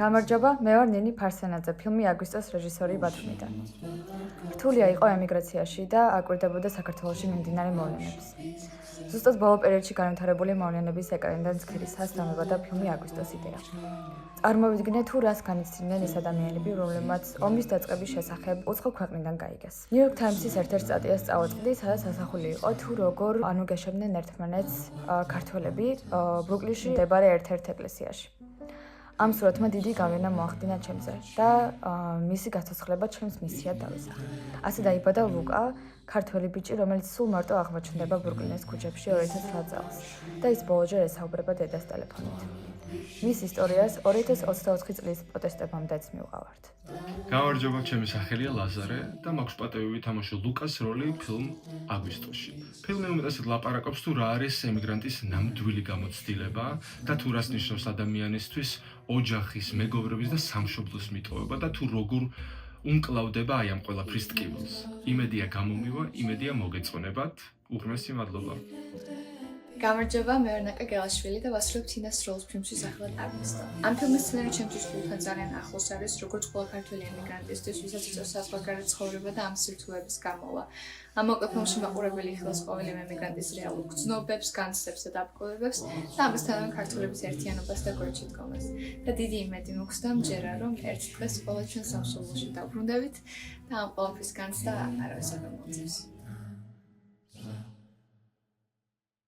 გამარჯობა, მე ვარ ნინი ფარსენაძე, ფილმი აგვისტოს რეჟისორი ბათუმიდან. რთულია იყო ემიგრაციაში და აკვირდებოდა საქართველოში მიმდინარე მოვლენებს. ზუსტად ბოლო პერიოდში განვითარებული მოვლენების ეკრანიდან ცქერის სასწავლება და ფილმი აგვისტოს იდეა. წარმოვიდგინეთ თუ რას განიცდიდნენ ეს ადამიანები, რომლებმაც ომის დაწყების შესახებ უცხო ქვეყნიდან გაიგეს. New York Times-ის ერთ-ერთ სტატიას წავაწყდი, სადაც ასახული იყო თუ როგორ გეშებდნენ ერთმანეთს ქართველები ბრუკლინში მდებარე ერთ-ერთ ეკლესიაში. ამ სურათმა დიდი გავლენა მოახდინა ჩემზე და მისი გაცოცხლება ჩემს მისიად დავისახე. ასე დაიბადა ლუკა, ქართველი ბიჭი, რომელიც სულ მარტო აღმოჩნდება ბრუკლინის ქუჩებში 2009 წელს და ის ბოლოჯერ ესაუბრება დედას ტელეფონით. მის ისტორიას 2024 წლის პროტესტებამდეც მივყავართ. გამარჯობა, ჩემი სახელია ლაზარე და მაქვს პატივი ვითამაშო ლუკას როლი ფილმ აგვისტოში. ფილმი უმეტესად ლაპარაკობს თუ რა არის ემიგრანტის ნამდვილი გამოცდილება და თუ რას ნიშნავს ადამიანისთვის ოჯახის, მეგობრების და სამშობლოს მიტოვება და თუ როგორ უნკლავდება აი ამ ყველაფრის ტკივილს. იმედია გამომივა, იმედია მოგეწონებათ. უღრმესი მადლობა. გამარჯობა, მე ვარ ნაკა გელაშვილი და ვასრულებ თინას როლს ფილმში სახელად აგვისტო. ამ ფილმის სცენარი ჩემთვის გულთან ძალიან ახლოს არის, როგორც ყველა ქართველი ემიგრანტისთვის, ვისაც იწევს საზღვარგარეთ ცხოვრება და ამ სირთულეების გამოლა. ამ მოკლე ფილმში მაყურებელი იხილავს ყოველი ემიგრანტის რეალურ გრძნობებს, განცდებს და დაბრკოლებებს და ამასთანავე ქართველების ერთიანობას და გვერდჩიტკომას. და დიდი იმედი მაქვს და მჯერა, რომ ერთ დღეს ყველა ჩვენ სამშობლოში დავბრუნდებით და ამ ყველაფრის განცდა არავის არ გამოიწევს.